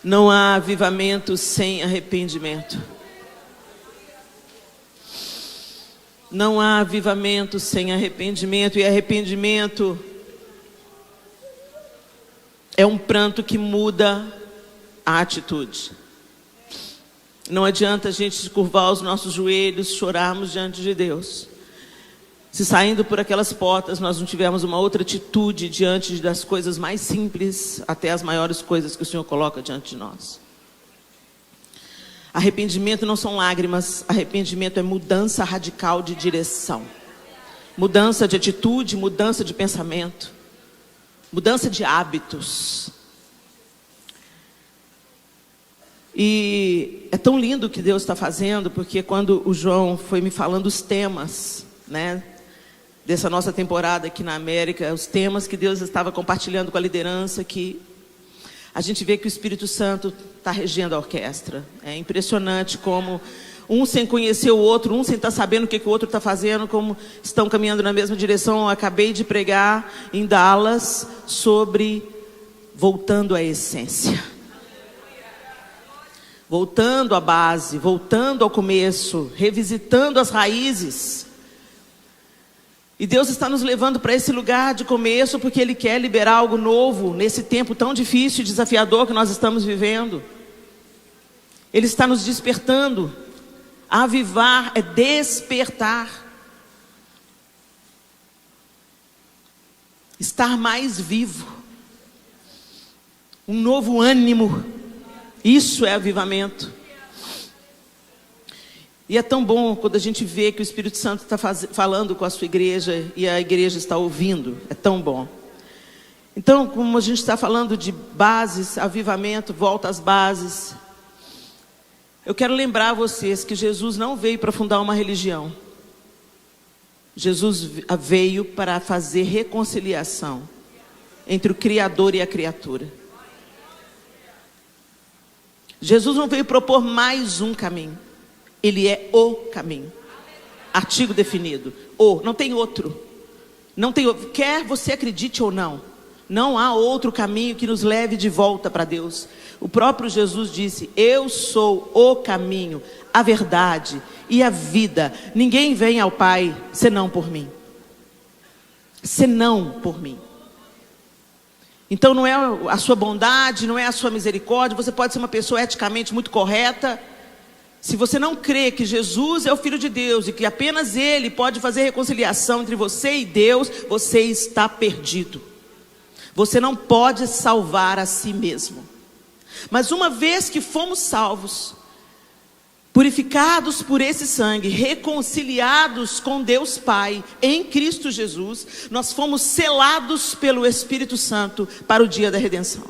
Não há avivamento sem arrependimento. Não há avivamento sem arrependimento. E arrependimento é um pranto que muda a atitude. Não adianta a gente curvar os nossos joelhos, chorarmos diante de Deus, se saindo por aquelas portas nós não tivermos uma outra atitude diante das coisas mais simples até as maiores coisas que o Senhor coloca diante de nós. Arrependimento não são lágrimas, arrependimento é mudança radical de direção, mudança de atitude, mudança de pensamento, mudança de hábitos. E é tão lindo o que Deus está fazendo, porque quando o João foi me falando os temas, né, dessa nossa temporada aqui na América, os temas que Deus estava compartilhando com a liderança aqui, a gente vê que o Espírito Santo está regendo a orquestra. É impressionante como um sem conhecer o outro, um sem estar sabendo o que o outro está fazendo, como estão caminhando na mesma direção. Eu acabei de pregar em Dallas sobre voltando à essência. Voltando à base, voltando ao começo, revisitando as raízes. E Deus está nos levando para esse lugar de começo, porque Ele quer liberar algo novo nesse tempo tão difícil e desafiador que nós estamos vivendo. Ele está nos despertando. Avivar é despertar. Estar mais vivo. Um novo ânimo. Isso é avivamento. E é tão bom quando a gente vê que o Espírito Santo está falando com a sua igreja e a igreja está ouvindo. É tão bom. Então, como a gente está falando de bases, avivamento, volta às bases, eu quero lembrar a vocês que Jesus não veio para fundar uma religião. Jesus veio para fazer reconciliação entre o Criador e a criatura. Jesus não veio propor mais um caminho. Ele é o caminho. Artigo definido. Não tem outro. Não tem outro. Quer você acredite ou não, não há outro caminho que nos leve de volta para Deus. O próprio Jesus disse: eu sou o caminho, a verdade e a vida. Ninguém vem ao Pai senão por mim. Senão por mim. Então não é a sua bondade, não é a sua misericórdia. Você pode ser uma pessoa eticamente muito correta. Se você não crê que Jesus é o Filho de Deus e que apenas Ele pode fazer reconciliação entre você e Deus, você está perdido. Você não pode salvar a si mesmo. Mas uma vez que fomos salvos, purificados por esse sangue, reconciliados com Deus Pai em Cristo Jesus, nós fomos selados pelo Espírito Santo para o dia da redenção.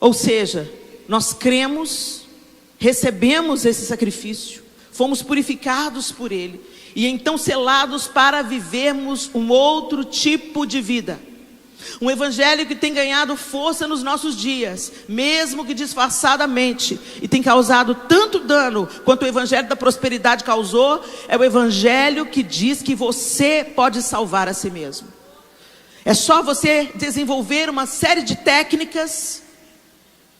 Ou seja, nós cremos, recebemos esse sacrifício, fomos purificados por Ele, e então selados para vivermos um outro tipo de vida. Um evangelho que tem ganhado força nos nossos dias, mesmo que disfarçadamente, e tem causado tanto dano quanto o evangelho da prosperidade causou. É o evangelho que diz que você pode salvar a si mesmo. É só você desenvolver uma série de técnicas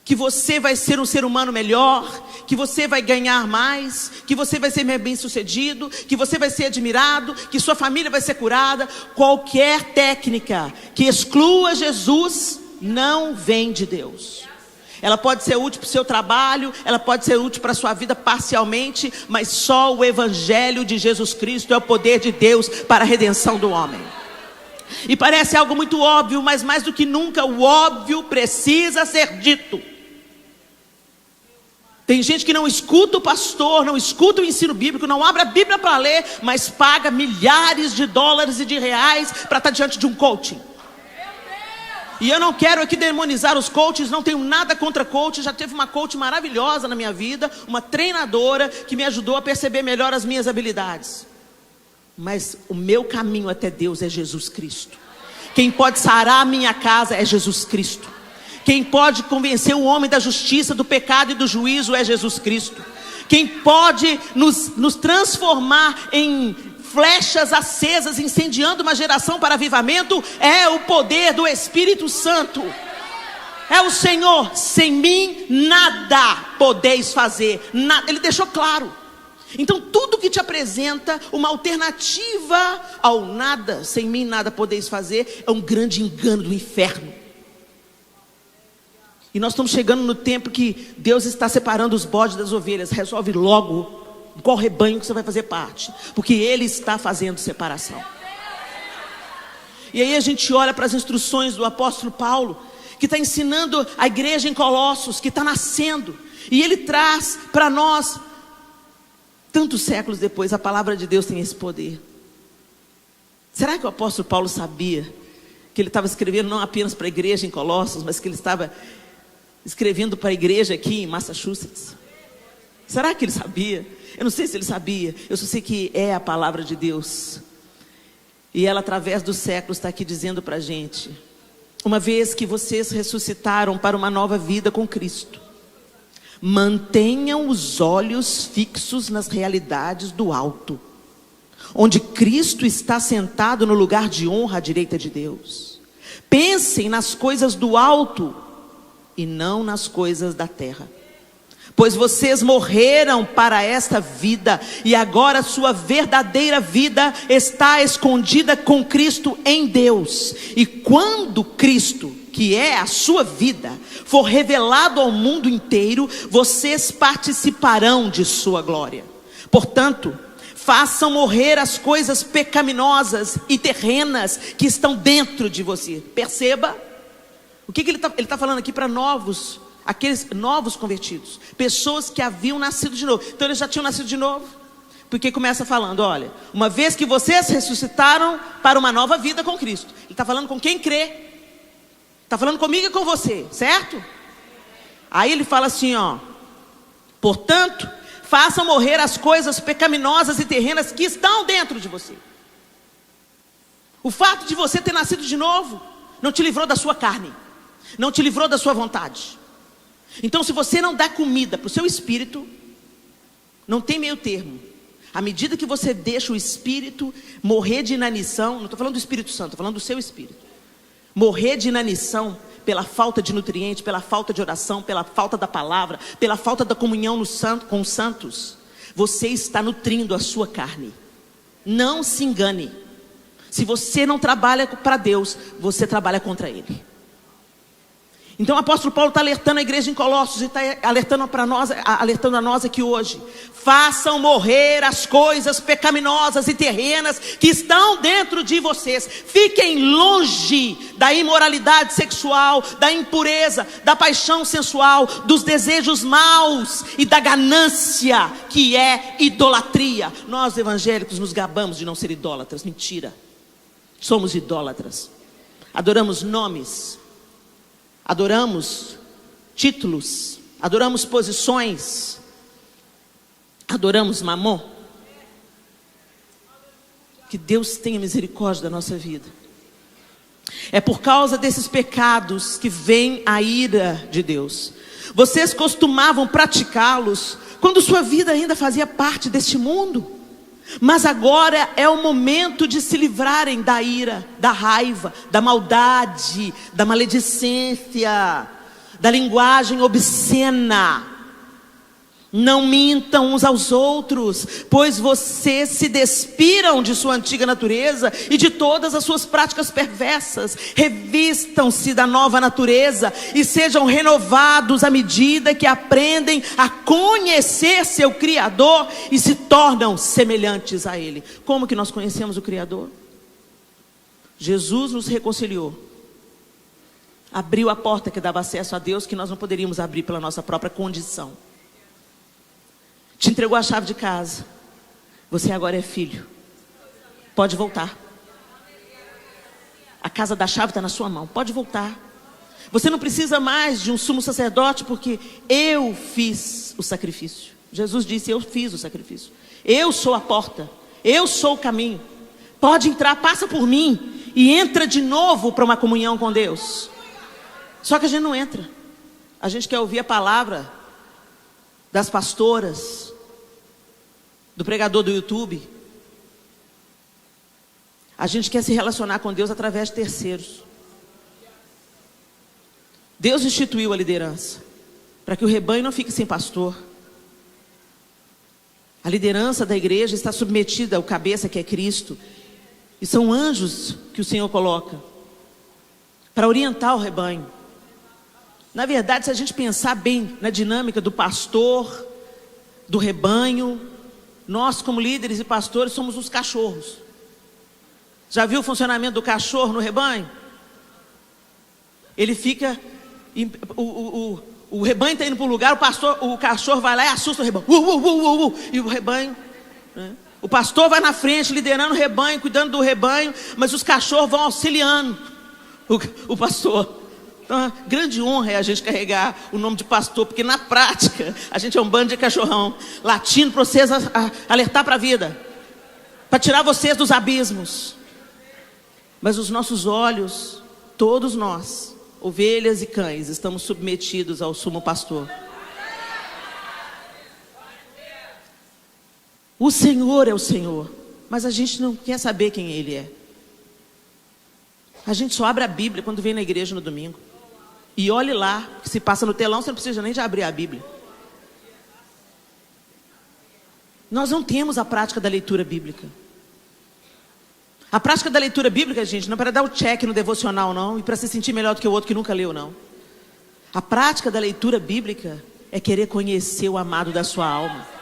que você vai ser um ser humano melhor, que você vai ganhar mais, que você vai ser bem sucedido, que você vai ser admirado, que sua família vai ser curada. Qualquer técnica que exclua Jesus não vem de Deus. Ela pode ser útil para o seu trabalho, ela pode ser útil para a sua vida parcialmente, mas só o Evangelho de Jesus Cristo é o poder de Deus para a redenção do homem. E parece algo muito óbvio, mas mais do que nunca o óbvio precisa ser dito. Tem gente que não escuta o pastor, não escuta o ensino bíblico, não abre a Bíblia para ler, mas paga milhares de dólares e de reais para estar diante de um coaching. E eu não quero aqui demonizar os coaches, não tenho nada contra coach. Já teve uma coach maravilhosa na minha vida, uma treinadora que me ajudou a perceber melhor as minhas habilidades. Mas o meu caminho até Deus é Jesus Cristo. Quem pode sarar a minha casa é Jesus Cristo. Quem pode convencer o homem da justiça, do pecado e do juízo é Jesus Cristo. Quem pode nos transformar em flechas acesas, incendiando uma geração para avivamento, é o poder do Espírito Santo. É o Senhor, sem mim nada podeis fazer. Nada. Ele deixou claro. Então tudo que te apresenta uma alternativa ao nada, sem mim nada podeis fazer, é um grande engano do inferno. E nós estamos chegando no tempo que Deus está separando os bodes das ovelhas. Resolve logo qual rebanho que você vai fazer parte, porque Ele está fazendo separação. E aí a gente olha para as instruções do apóstolo Paulo, que está ensinando a igreja em Colossos, que está nascendo, e ele traz para nós, tantos séculos depois, a palavra de Deus tem esse poder. Será que o apóstolo Paulo sabia que ele estava escrevendo não apenas para a igreja em Colossos, mas que ele estava escrevendo para a igreja aqui em Massachusetts? Será que ele sabia? Eu não sei se ele sabia, eu só sei que é a palavra de Deus. E ela, através dos séculos, está aqui dizendo para a gente: uma vez que vocês ressuscitaram para uma nova vida com Cristo, mantenham os olhos fixos nas realidades do alto, onde Cristo está sentado no lugar de honra à direita de Deus. Pensem nas coisas do alto e não nas coisas da terra, pois vocês morreram para esta vida, e agora sua verdadeira vida está escondida com Cristo em Deus. E quando Cristo, que é a sua vida, for revelado ao mundo inteiro, vocês participarão de sua glória. Portanto, façam morrer as coisas pecaminosas e terrenas que estão dentro de você. Perceba, o que ele está falando aqui para aqueles novos convertidos, pessoas que haviam nascido de novo. Então eles já tinham nascido de novo, porque começa falando: olha, uma vez que vocês ressuscitaram para uma nova vida com Cristo. Ele está falando com quem crê, está falando comigo e com você, certo? Aí ele fala assim, ó: portanto, façam morrer as coisas pecaminosas e terrenas que estão dentro de você. O fato de você ter nascido de novo não te livrou da sua carne, não te livrou da sua vontade. Então, se você não dá comida para o seu espírito, não tem meio termo. À medida que você deixa o espírito morrer de inanição, não estou falando do Espírito Santo, estou falando do seu espírito, morrer de inanição pela falta de nutrientes, pela falta de oração, pela falta da palavra, pela falta da comunhão com os santos, você está nutrindo a sua carne. Não se engane. Se você não trabalha para Deus, você trabalha contra Ele. Então o apóstolo Paulo está alertando a igreja em Colossos e está alertando a nós aqui hoje: façam morrer as coisas pecaminosas e terrenas que estão dentro de vocês. Fiquem longe da imoralidade sexual, da impureza, da paixão sensual, dos desejos maus e da ganância, que é idolatria. Nós evangélicos nos gabamos de não ser idólatras. Mentira, somos idólatras. Adoramos nomes, adoramos títulos, adoramos posições, adoramos mamon. Que Deus tenha misericórdia da nossa vida. É por causa desses pecados que vem a ira de Deus. Vocês costumavam praticá-los quando sua vida ainda fazia parte deste mundo. Mas agora é o momento de se livrarem da ira, da raiva, da maldade, da maledicência, da linguagem obscena. Não mintam uns aos outros, pois vocês se despiram de sua antiga natureza e de todas as suas práticas perversas. Revistam-se da nova natureza e sejam renovados à medida que aprendem a conhecer seu Criador e se tornam semelhantes a Ele. Como que nós conhecemos o Criador? Jesus nos reconciliou, abriu a porta que dava acesso a Deus, que nós não poderíamos abrir pela nossa própria condição. Te entregou a chave de casa. Você agora é filho. Pode voltar. A casa da chave está na sua mão. Pode voltar. Você não precisa mais de um sumo sacerdote, porque eu fiz o sacrifício. Jesus disse: eu fiz o sacrifício. Eu sou a porta. Eu sou o caminho. Pode entrar, passa por mim e entra de novo para uma comunhão com Deus. Só que a gente não entra. A gente quer ouvir a palavra das pastoras, do pregador do YouTube. A gente quer se relacionar com Deus através de terceiros. Deus instituiu a liderança para que o rebanho não fique sem pastor. A liderança da igreja está submetida ao cabeça, que é Cristo. E são anjos que o Senhor coloca para orientar o rebanho. Na verdade, se a gente pensar bem na dinâmica do pastor, do rebanho, nós como líderes e pastores somos os cachorros. Já viu o funcionamento do cachorro no rebanho? Ele fica... O rebanho está indo para um lugar, o cachorro vai lá e assusta o rebanho. E o rebanho... né? O pastor vai na frente, liderando o rebanho, cuidando do rebanho, mas os cachorros vão auxiliando o pastor. Então, a grande honra é a gente carregar o nome de pastor, porque na prática, a gente é um bando de cachorrão, latindo para vocês alertar para a vida, para tirar vocês dos abismos. Mas os nossos olhos, todos nós, ovelhas e cães, estamos submetidos ao sumo pastor. O Senhor é o Senhor, mas a gente não quer saber quem Ele é. A gente só abre a Bíblia quando vem na igreja no domingo. E olhe lá, que se passa no telão, você não precisa nem de abrir a Bíblia. Nós não temos a prática da leitura bíblica. A prática da leitura bíblica, gente, não é para dar o check no devocional, não, e para se sentir melhor do que o outro que nunca leu, não. A prática da leitura bíblica é querer conhecer o amado da sua alma.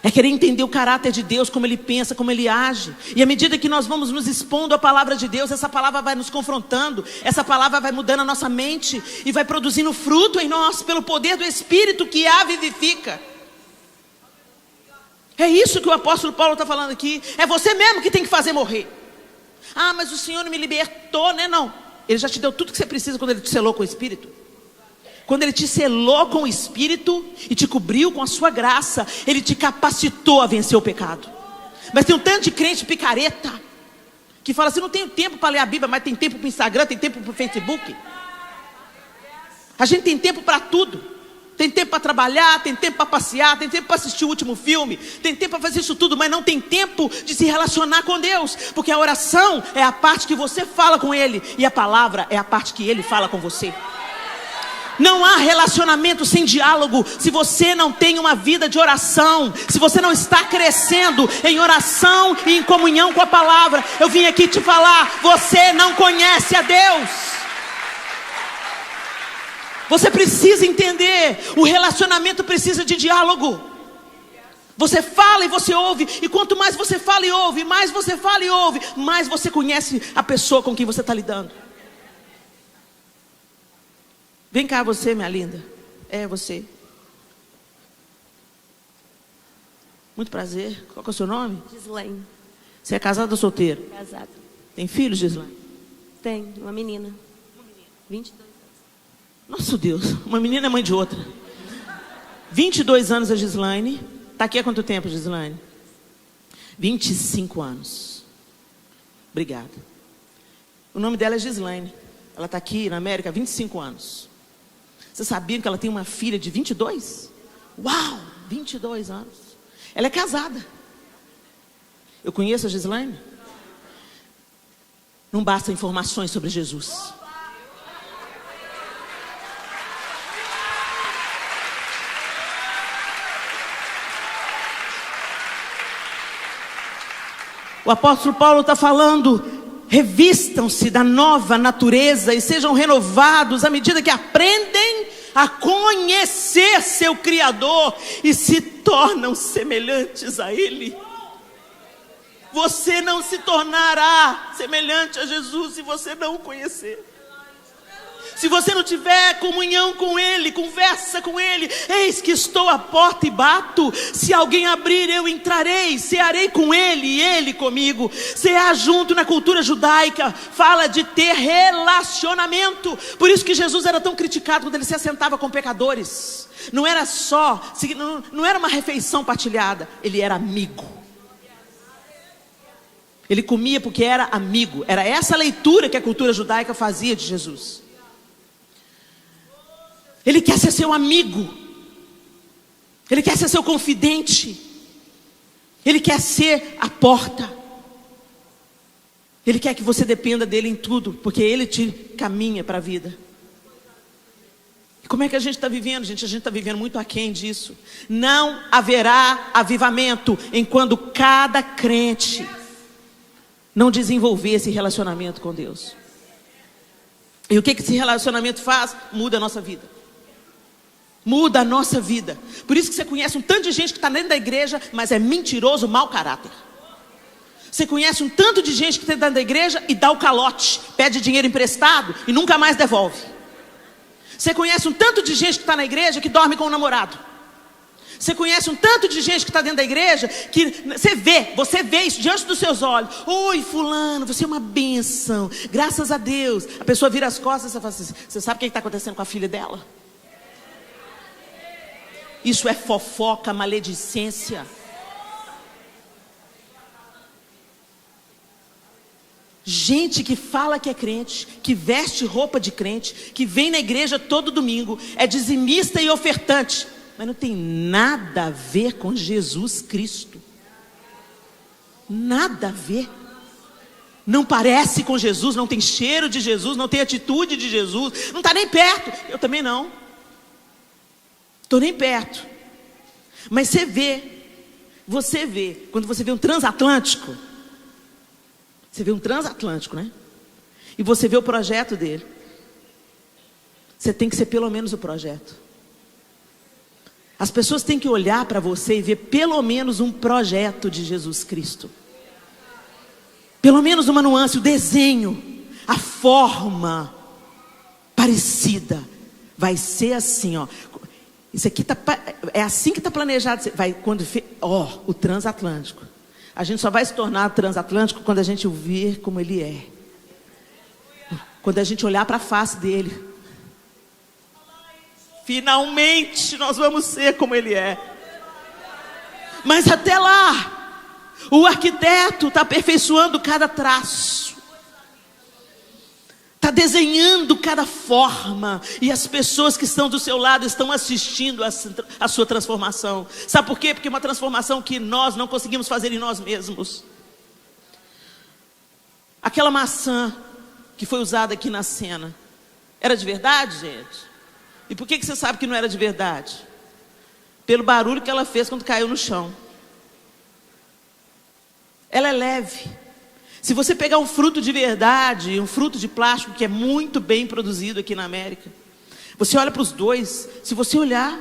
É querer entender o caráter de Deus, como Ele pensa, como Ele age. E à medida que nós vamos nos expondo à palavra de Deus, essa palavra vai nos confrontando, essa palavra vai mudando a nossa mente e vai produzindo fruto em nós, pelo poder do Espírito que a vivifica. É isso que o apóstolo Paulo está falando aqui. É você mesmo que tem que fazer morrer. Ah, mas o Senhor não me libertou, né? Não, Ele já te deu tudo que você precisa quando Ele te selou com o Espírito. Quando Ele te selou com o Espírito e te cobriu com a sua graça, Ele te capacitou a vencer o pecado. Mas tem um tanto de crente picareta que fala assim: não tenho tempo para ler a Bíblia, mas tem tempo para o Instagram, tem tempo para o Facebook. A gente tem tempo para tudo. Tem tempo para trabalhar, tem tempo para passear, tem tempo para assistir o último filme, tem tempo para fazer isso tudo, mas não tem tempo de se relacionar com Deus. Porque a oração é a parte que você fala com Ele, e a palavra é a parte que Ele fala com você. Não há relacionamento sem diálogo se você não tem uma vida de oração, se você não está crescendo em oração e em comunhão com a palavra. Eu vim aqui te falar: você não conhece a Deus. Você precisa entender, o relacionamento precisa de diálogo. Você fala e você ouve, e quanto mais você fala e ouve, mais você fala e ouve, mais você conhece a pessoa com quem você está lidando. Vem cá você, minha linda. É você. Muito prazer. Qual que é o seu nome? Gislaine. Você é casada ou solteira? Casada. Tem filhos, Gislaine? Tem, uma menina. 22 anos. Nossa Deus, uma menina é mãe de outra. 22 anos a Gislaine. Está aqui há quanto tempo, Gislaine? 25 anos. Obrigada. O nome dela é Gislaine. Ela está aqui na América há 25 anos. Você sabia que ela tem uma filha de 22? Uau, 22 anos. Ela é casada. Eu conheço a Gislaine? Não basta informações sobre Jesus. O apóstolo Paulo está falando: revistam-se da nova natureza e sejam renovados à medida que aprendem a conhecer seu Criador e se tornam semelhantes a Ele. Você não se tornará semelhante a Jesus se você não o conhecer. Se você não tiver comunhão com Ele, conversa com Ele. Eis que estou à porta e bato. Se alguém abrir, eu entrarei. Cearei com Ele e Ele comigo. Cear junto na cultura judaica fala de ter relacionamento. Por isso que Jesus era tão criticado quando Ele se assentava com pecadores. Não era só, não era uma refeição partilhada. Ele era amigo. Ele comia porque era amigo. Era essa leitura que a cultura judaica fazia de Jesus. Ele quer ser seu amigo. Ele quer ser seu confidente. Ele quer ser a porta. Ele quer que você dependa dele em tudo, porque ele te caminha para a vida. E como é que a gente está vivendo, gente? A gente está vivendo muito aquém disso. Não haverá avivamento enquanto cada crente não desenvolver esse relacionamento com Deus. E o que esse relacionamento faz? Muda a nossa vida. Muda a nossa vida. Por isso que você conhece um tanto de gente que está dentro da igreja, mas é mentiroso, mau caráter. Você conhece um tanto de gente que está dentro da igreja e dá o calote, pede dinheiro emprestado e nunca mais devolve. Você conhece um tanto de gente que está na igreja que dorme com o namorado. Você conhece um tanto de gente que está dentro da igreja que você vê isso diante dos seus olhos. Oi, fulano, você é uma bênção, graças a Deus. A pessoa vira as costas e você fala assim: você sabe o que está acontecendo com a filha dela? Isso é fofoca, maledicência. Gente que fala que é crente, que veste roupa de crente, que vem na igreja todo domingo, é dizimista e ofertante, mas não tem nada a ver com Jesus Cristo. Nada a ver. Não parece com Jesus, não tem cheiro de Jesus, não tem atitude de Jesus, não está nem perto. Eu também não. Estou nem perto. Mas você vê, quando você vê um transatlântico, você vê um transatlântico, né? E você vê o projeto dele. Você tem que ser pelo menos o projeto. As pessoas têm que olhar para você e ver pelo menos um projeto de Jesus Cristo. Pelo menos uma nuance, o desenho, a forma parecida. Vai ser assim, ó. Isso aqui é assim que está planejado. O transatlântico. A gente só vai se tornar transatlântico quando a gente o ver como ele é. Quando a gente olhar para a face dele. Finalmente nós vamos ser como ele é. Mas até lá, o arquiteto está aperfeiçoando cada traço. Está desenhando cada forma. E as pessoas que estão do seu lado estão assistindo a sua transformação. Sabe por quê? Porque é uma transformação que nós não conseguimos fazer em nós mesmos. Aquela maçã que foi usada aqui na cena, era de verdade, gente? E por que você sabe que não era de verdade? Pelo barulho que ela fez quando caiu no chão. Ela é leve. Se você pegar um fruto de verdade, um fruto de plástico que é muito bem produzido aqui na América, você olha para os dois, se você olhar,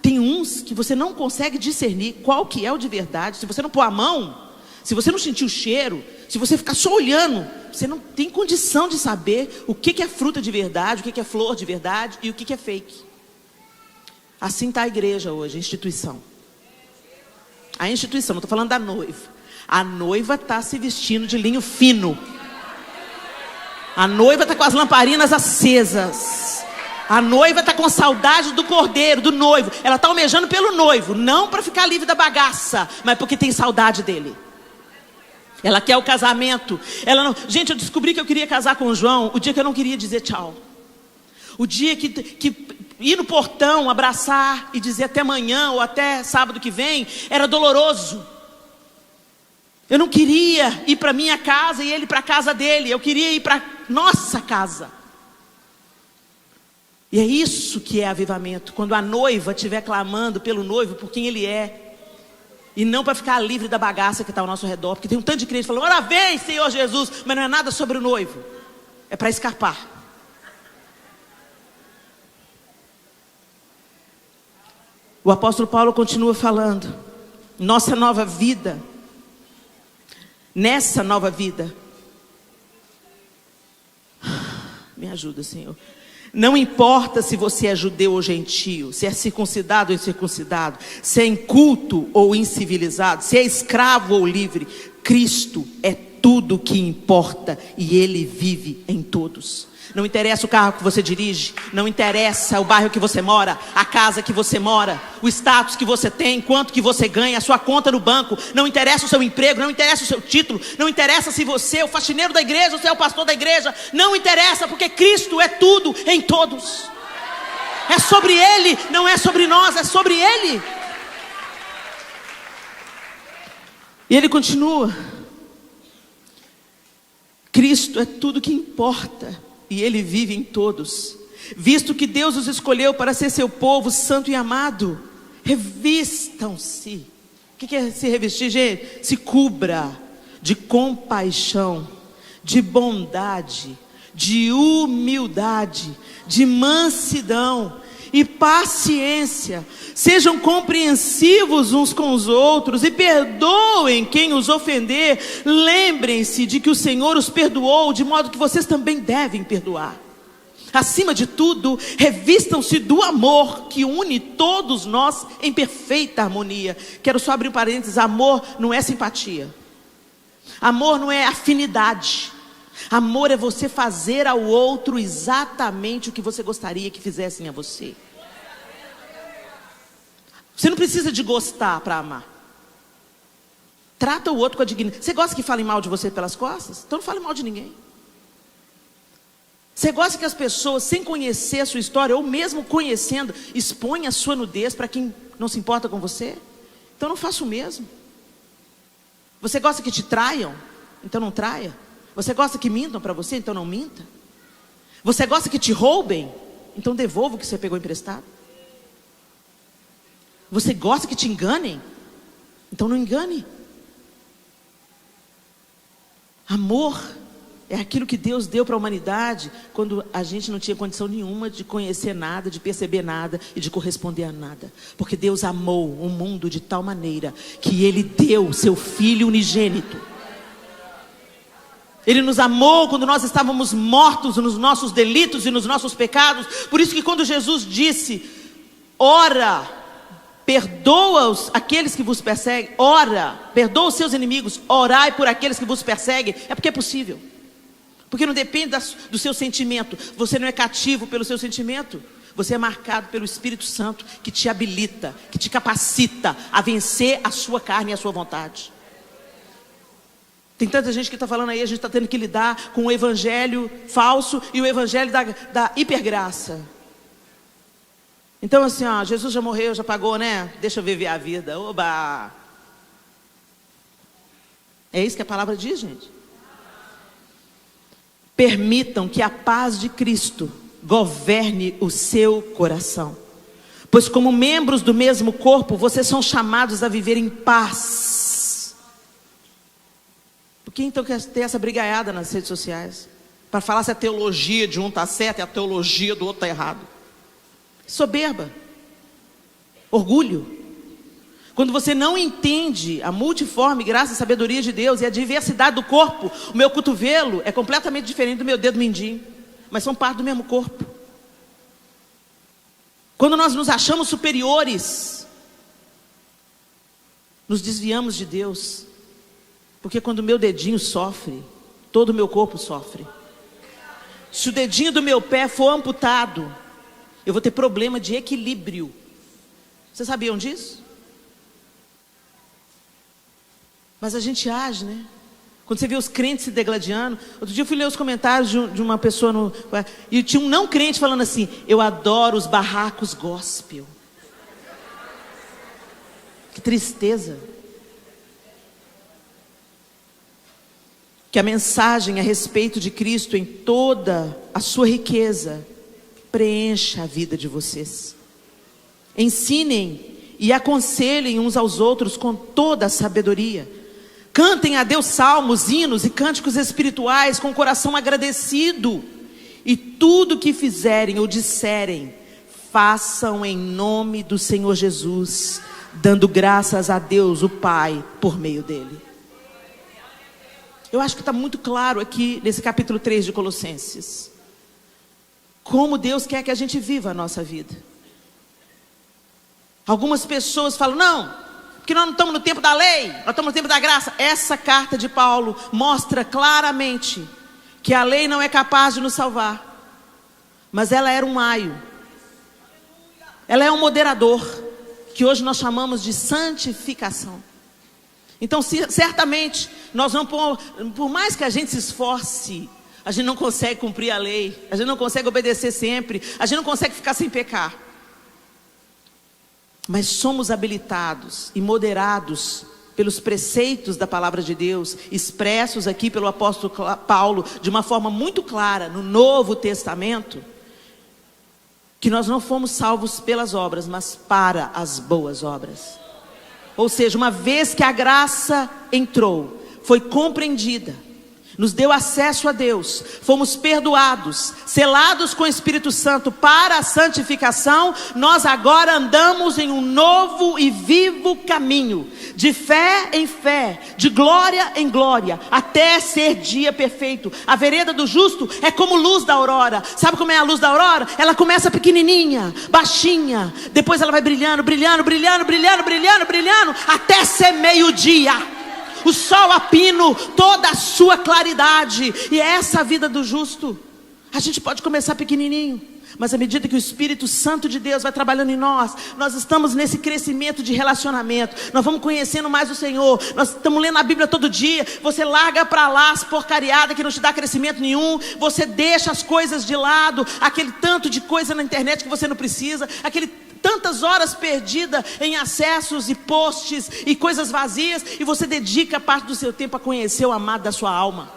tem uns que você não consegue discernir qual que é o de verdade. Se você não pôr a mão, se você não sentir o cheiro, se você ficar só olhando, você não tem condição de saber o que é fruta de verdade, o que é flor de verdade e o que é fake. Assim está a igreja hoje, a instituição. A instituição, não estou falando da noiva. A noiva está se vestindo de linho fino. A noiva está com as lamparinas acesas. A noiva está com saudade do cordeiro, do noivo. Ela está almejando pelo noivo, não para ficar livre da bagaça, mas porque tem saudade dele. Ela quer o casamento. Gente, eu descobri que eu queria casar com o João o dia que eu não queria dizer tchau. O dia que ir no portão, abraçar e dizer até amanhã ou até sábado que vem era doloroso. Eu não queria ir para minha casa e ele para a casa dele. Eu queria ir para nossa casa. E é isso que é avivamento. Quando a noiva estiver clamando pelo noivo, por quem ele é. E não para ficar livre da bagaça que está ao nosso redor. Porque tem um tanto de crente falando: ora vem, Senhor Jesus. Mas não é nada sobre o noivo. É para escapar. O apóstolo Paulo continua falando. Nossa nova vida. Nessa nova vida, me ajuda, Senhor. Não importa se você é judeu ou gentio, se é circuncidado ou incircuncidado, se é inculto ou incivilizado, se é escravo ou livre, Cristo é tudo o que importa e Ele vive em todos. Não interessa o carro que você dirige, não interessa o bairro que você mora, a casa que você mora, o status que você tem, quanto que você ganha, a sua conta no banco, não interessa o seu emprego, não interessa o seu título, não interessa se você é o faxineiro da igreja ou se é o pastor da igreja, não interessa, porque Cristo é tudo em todos. É sobre Ele, não é sobre nós, é sobre Ele. E Ele continua. Cristo é tudo que importa e Ele vive em todos. Visto que Deus os escolheu para ser seu povo santo e amado, revistam-se. O que é se revestir, gente? Se cubra de compaixão, de bondade, de humildade, de mansidão e paciência. Sejam compreensivos uns com os outros e perdoem quem os ofender. Lembrem-se de que o Senhor os perdoou, de modo que vocês também devem perdoar. Acima de tudo, revistam-se do amor que une todos nós em perfeita harmonia. Quero só abrir um parênteses: amor não é simpatia, amor não é afinidade. Amor é você fazer ao outro exatamente o que você gostaria que fizessem a você. Você não precisa de gostar para amar. Trata o outro com a dignidade. Você gosta que falem mal de você pelas costas? Então não fale mal de ninguém. Você gosta que as pessoas, sem conhecer a sua história, ou mesmo conhecendo, exponham a sua nudez para quem não se importa com você? Então não faça o mesmo. Você gosta que te traiam? Então não traia. Você gosta que mintam para você? Então não minta. Você gosta que te roubem? Então devolva o que você pegou emprestado. Você gosta que te enganem? Então não engane. Amor é aquilo que Deus deu para a humanidade quando a gente não tinha condição nenhuma de conhecer nada, de perceber nada e de corresponder a nada. Porque Deus amou o mundo de tal maneira que Ele deu seu Filho unigênito. Ele nos amou quando nós estávamos mortos nos nossos delitos e nos nossos pecados. Por isso que quando Jesus disse: ora, perdoa aqueles que vos perseguem, ora, perdoa os seus inimigos, orai por aqueles que vos perseguem, é porque é possível. Porque não depende do seu sentimento. Você não é cativo pelo seu sentimento. Você é marcado pelo Espírito Santo, que te habilita, que te capacita a vencer a sua carne e a sua vontade. Tem tanta gente que está falando aí, a gente está tendo que lidar com o evangelho falso e o evangelho da hipergraça. Então assim, ó, Jesus já morreu, já pagou, né? Deixa eu viver a vida. Oba! É isso que a palavra diz, gente. Permitam que a paz de Cristo governe o seu coração. Pois como membros do mesmo corpo, vocês são chamados a viver em paz. Por que então quer ter essa brigaiada nas redes sociais? Para falar se a teologia de um está certa e a teologia do outro está errado. Soberba. Orgulho. Quando você não entende a multiforme graça e sabedoria de Deus e a diversidade do corpo. O meu cotovelo é completamente diferente do meu dedo mindinho, mas são parte do mesmo corpo. Quando nós nos achamos superiores, nos desviamos de Deus. Porque quando o meu dedinho sofre, todo o meu corpo sofre. Se o dedinho do meu pé for amputado, eu vou ter problema de equilíbrio. Vocês sabiam disso? Mas a gente age, né? Quando você vê os crentes se degladiando. Outro dia eu fui ler os comentários de uma pessoa e tinha um não crente falando assim: eu adoro os barracos gospel. Que tristeza. Que a mensagem a respeito de Cristo em toda a sua riqueza preencha a vida de vocês. Ensinem e aconselhem uns aos outros com toda a sabedoria. Cantem a Deus salmos, hinos e cânticos espirituais com o coração agradecido. E tudo que fizerem ou disserem, façam em nome do Senhor Jesus, dando graças a Deus o Pai por meio dele. Eu acho que está muito claro aqui nesse capítulo 3 de Colossenses como Deus quer que a gente viva a nossa vida. Algumas pessoas falam: não, porque nós não estamos no tempo da lei, nós estamos no tempo da graça. Essa carta de Paulo mostra claramente que a lei não é capaz de nos salvar, mas ela era um aio, ela é um moderador, que hoje nós chamamos de santificação. Então certamente nós não, por mais que a gente se esforce, a gente não consegue cumprir a lei, a gente não consegue obedecer sempre, a gente não consegue ficar sem pecar. Mas somos habilitados e moderados pelos preceitos da palavra de Deus, expressos aqui pelo apóstolo Paulo, de uma forma muito clara, no Novo Testamento, que nós não fomos salvos pelas obras, mas para as boas obras. Ou seja, uma vez que a graça entrou, foi compreendida, nos deu acesso a Deus, fomos perdoados, selados com o Espírito Santo para a santificação, nós agora andamos em um novo e vivo caminho, de fé em fé, de glória em glória, até ser dia perfeito. A vereda do justo é como luz da aurora. Sabe como é a luz da aurora? Ela começa pequenininha, baixinha, depois ela vai brilhando, brilhando, brilhando, brilhando, brilhando, brilhando, até ser meio-dia. O sol a pino toda a sua claridade. E é essa a vida do justo. A gente pode começar pequenininho, mas à medida que o Espírito Santo de Deus vai trabalhando em nós, nós estamos nesse crescimento de relacionamento. Nós vamos conhecendo mais o Senhor. Nós estamos lendo a Bíblia todo dia. Você larga para lá as porcariadas que não te dá crescimento nenhum. Você deixa as coisas de lado, aquele tanto de coisa na internet que você não precisa, tantas horas perdidas em acessos e posts e coisas vazias, e você dedica parte do seu tempo a conhecer o amado da sua alma.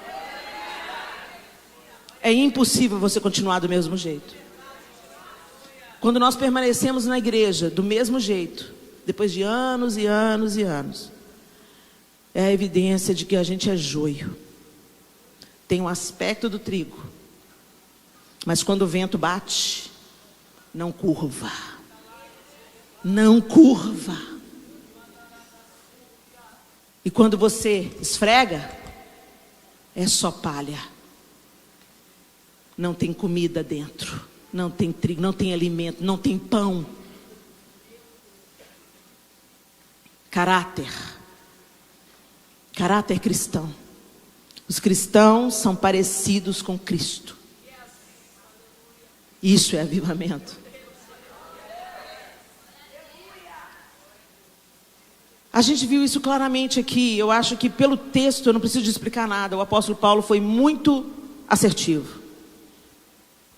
É impossível você continuar do mesmo jeito. Quando nós permanecemos na igreja do mesmo jeito, depois de anos e anos e anos, é a evidência de que a gente é joio. Tem um aspecto do trigo, mas quando o vento bate, não curva. Não curva. E quando você esfrega, é só palha. Não tem comida dentro, não tem trigo, não tem alimento, não tem pão. Caráter cristão. Os cristãos são parecidos com Cristo. Isso é avivamento. A gente viu isso claramente aqui. Eu acho que pelo texto, eu não preciso de explicar nada. O apóstolo Paulo foi muito assertivo.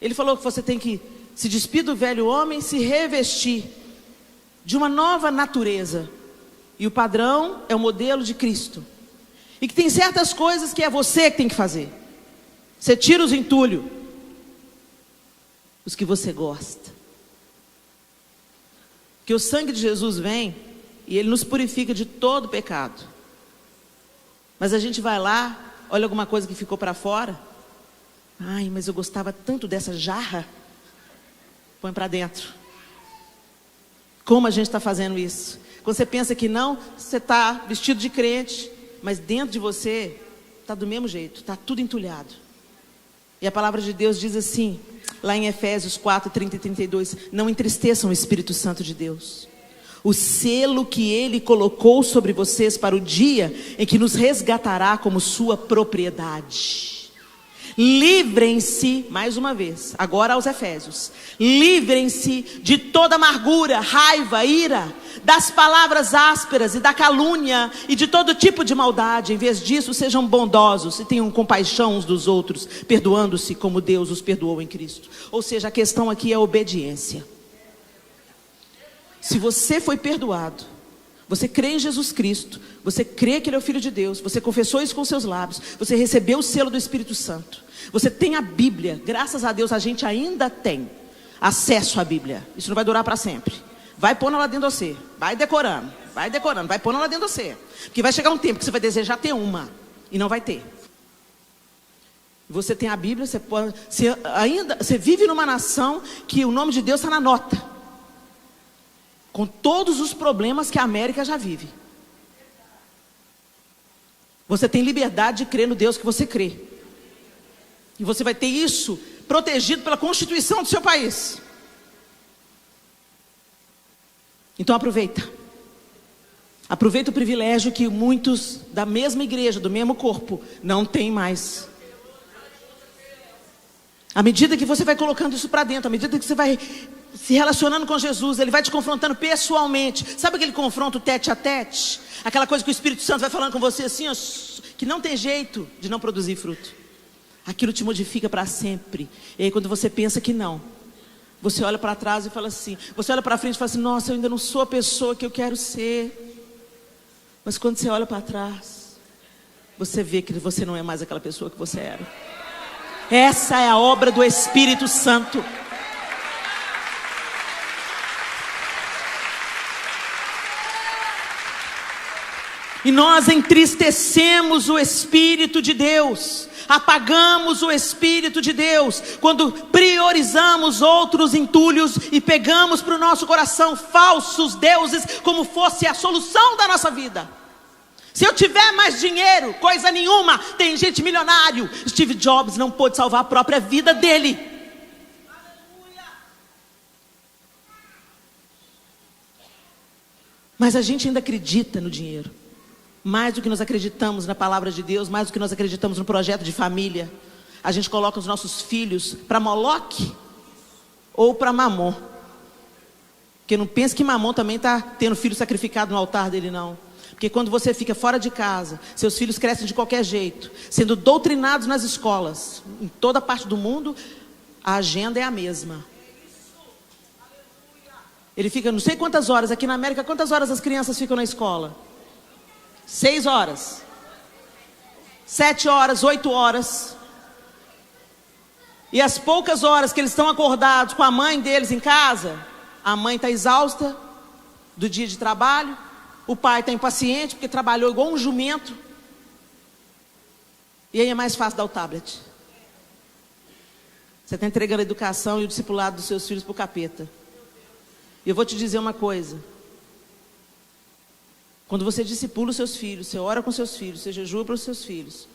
Ele falou que você tem que se despir do velho homem e se revestir de uma nova natureza. E o padrão é o modelo de Cristo. E que tem certas coisas que é você que tem que fazer. Você tira os entulhos, os que você gosta. Que o sangue de Jesus vem e Ele nos purifica de todo pecado. Mas a gente vai lá, olha alguma coisa que ficou para fora. Ai, mas eu gostava tanto dessa jarra. Põe para dentro. Como a gente está fazendo isso? Quando você pensa que não, você está vestido de crente, mas dentro de você está do mesmo jeito, está tudo entulhado. E a palavra de Deus diz assim, lá em Efésios 4, 30 e 32, não entristeçam o Espírito Santo de Deus. O selo que Ele colocou sobre vocês para o dia em que nos resgatará como sua propriedade. Livrem-se, mais uma vez, agora aos Efésios. Livrem-se de toda amargura, raiva, ira, das palavras ásperas e da calúnia e de todo tipo de maldade. Em vez disso, sejam bondosos e tenham compaixão uns dos outros, perdoando-se como Deus os perdoou em Cristo. Ou seja, a questão aqui é a obediência. Se você foi perdoado, você crê em Jesus Cristo, você crê que Ele é o Filho de Deus, você confessou isso com seus lábios, você recebeu o selo do Espírito Santo, você tem a Bíblia, graças a Deus a gente ainda tem acesso à Bíblia. Isso não vai durar para sempre. Vai pondo lá dentro de você, vai decorando, vai pondo lá dentro de você. Porque vai chegar um tempo que você vai desejar ter uma e não vai ter. Você tem a Bíblia, você vive numa nação que o nome de Deus está na nota. Com todos os problemas que a América já vive. Você tem liberdade de crer no Deus que você crê. E você vai ter isso protegido pela Constituição do seu país. Então aproveita. Aproveita o privilégio que muitos da mesma igreja, do mesmo corpo, não têm mais. À medida que você vai colocando isso para dentro, à medida que você vai se relacionando com Jesus, Ele vai te confrontando pessoalmente. Sabe aquele confronto tete a tete? Aquela coisa que o Espírito Santo vai falando com você assim, ó, que não tem jeito de não produzir fruto. Aquilo te modifica para sempre. E aí quando você pensa que não, você olha para trás e fala assim, você olha para frente e fala assim, nossa, eu ainda não sou a pessoa que eu quero ser. Mas quando você olha para trás, você vê que você não é mais aquela pessoa que você era. Essa é a obra do Espírito Santo. E nós entristecemos o Espírito de Deus, apagamos o Espírito de Deus, quando priorizamos outros entulhos e pegamos para o nosso coração falsos deuses, como fosse a solução da nossa vida. Se eu tiver mais dinheiro, coisa nenhuma, tem gente milionário. Steve Jobs não pôde salvar a própria vida dele. Mas a gente ainda acredita no dinheiro. Mais do que nós acreditamos na palavra de Deus, mais do que nós acreditamos no projeto de família. A gente coloca os nossos filhos para Moloque ou para Mamon. Porque não pense que Mamon também está tendo filho sacrificado no altar dele, não. Porque quando você fica fora de casa, seus filhos crescem de qualquer jeito, sendo doutrinados nas escolas, em toda parte do mundo, a agenda é a mesma. Ele fica não sei quantas horas, aqui na América, quantas horas as crianças ficam na escola? 6 horas, 7 horas, 8 horas. E as poucas horas que eles estão acordados com a mãe deles em casa, a mãe está exausta do dia de trabalho, o pai está impaciente porque trabalhou igual um jumento. E aí é mais fácil dar o tablet. Você está entregando a educação e o discipulado dos seus filhos para o capeta. E eu vou te dizer uma coisa. Quando você discipula os seus filhos, você ora com seus filhos, você jejua para os seus filhos,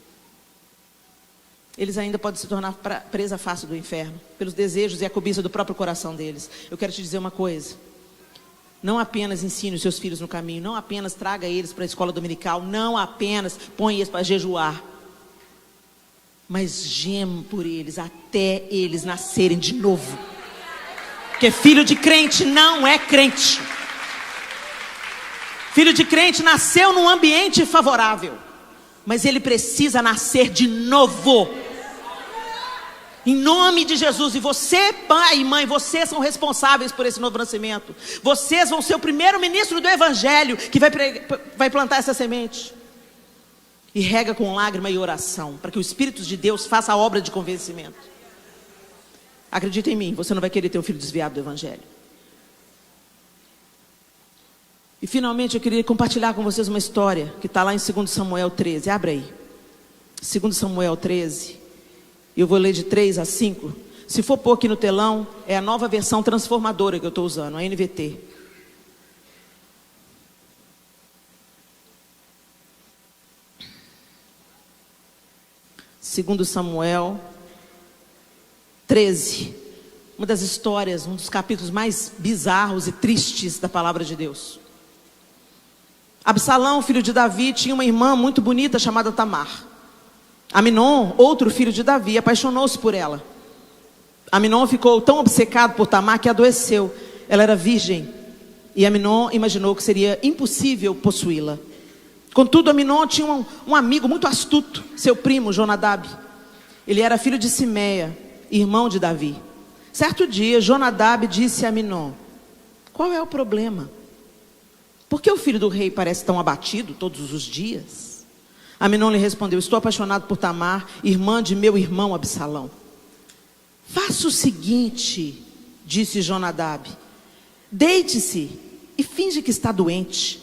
eles ainda podem se tornar presa fácil do inferno, pelos desejos e a cobiça do próprio coração deles. Eu quero te dizer uma coisa. Não apenas ensine os seus filhos no caminho, não apenas traga eles para a escola dominical, não apenas põe eles para jejuar, mas geme por eles até eles nascerem de novo. Porque filho de crente não é crente. Filho de crente nasceu num ambiente favorável, mas ele precisa nascer de novo. Em nome de Jesus. E você, pai e mãe, vocês são responsáveis por esse novo nascimento. Vocês vão ser o primeiro ministro do Evangelho que vai plantar essa semente. E rega com lágrima e oração, para que o Espírito de Deus faça a obra de convencimento. Acredita em mim, você não vai querer ter um filho desviado do Evangelho. E finalmente eu queria compartilhar com vocês uma história que está lá em 2 Samuel 13. Abre aí. 2 Samuel 13. Eu vou ler de 3 a 5. Se for pôr aqui no telão, é a nova versão transformadora que eu estou usando, a NVT. Segundo Samuel 13. Uma das histórias, um dos capítulos mais bizarros e tristes da palavra de Deus. Absalão, filho de Davi, tinha uma irmã muito bonita chamada Tamar. Aminon, outro filho de Davi, apaixonou-se por ela. Aminon ficou tão obcecado por Tamar que adoeceu. Ela era virgem e Aminon imaginou que seria impossível possuí-la. Contudo, Aminon tinha um amigo muito astuto, seu primo Jonadab. Ele era filho de Simeia, irmão de Davi. Certo dia, Jonadab disse a Aminon: qual é o problema? Por que o filho do rei parece tão abatido todos os dias? Aminon lhe respondeu: estou apaixonado por Tamar, irmã de meu irmão Absalão. Faça o seguinte, disse Jonadab: deite-se e finge que está doente.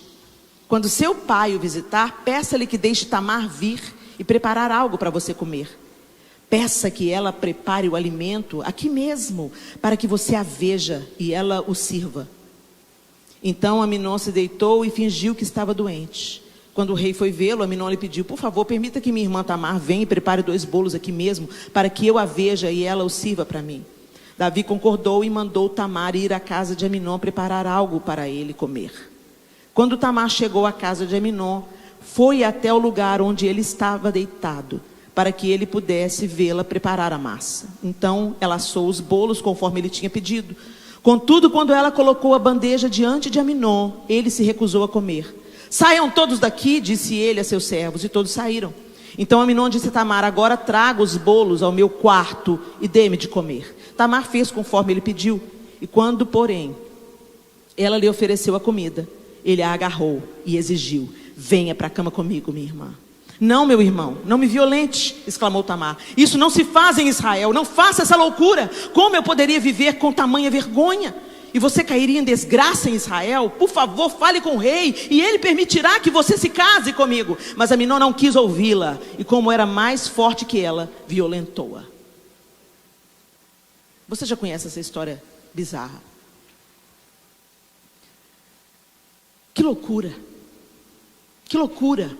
Quando seu pai o visitar, peça-lhe que deixe Tamar vir e preparar algo para você comer. Peça que ela prepare o alimento aqui mesmo, para que você a veja e ela o sirva. Então Aminon se deitou e fingiu que estava doente. Quando o rei foi vê-lo, Aminon lhe pediu: por favor, permita que minha irmã Tamar venha e prepare 2 bolos aqui mesmo, para que eu a veja e ela o sirva para mim. Davi concordou e mandou Tamar ir à casa de Aminon preparar algo para ele comer. Quando Tamar chegou à casa de Aminon, foi até o lugar onde ele estava deitado, para que ele pudesse vê-la preparar a massa. Então ela assou os bolos conforme ele tinha pedido. Contudo, quando ela colocou a bandeja diante de Aminon, ele se recusou a comer. Saiam todos daqui, disse ele a seus servos, e todos saíram. Então Aminon disse a Tamar: agora traga os bolos ao meu quarto e dê-me de comer. Tamar fez conforme ele pediu. E quando, porém, ela lhe ofereceu a comida, ele a agarrou e exigiu: venha para a cama comigo, minha irmã. Não, meu irmão, não me violente, exclamou Tamar. Isso não se faz em Israel, não faça essa loucura. Como eu poderia viver com tamanha vergonha? E você cairia em desgraça em Israel? Por favor, fale com o rei, e ele permitirá que você se case comigo. Mas Aminon não quis ouvi-la, e como era mais forte que ela, violentou-a. Você já conhece essa história bizarra? Que loucura! Que loucura!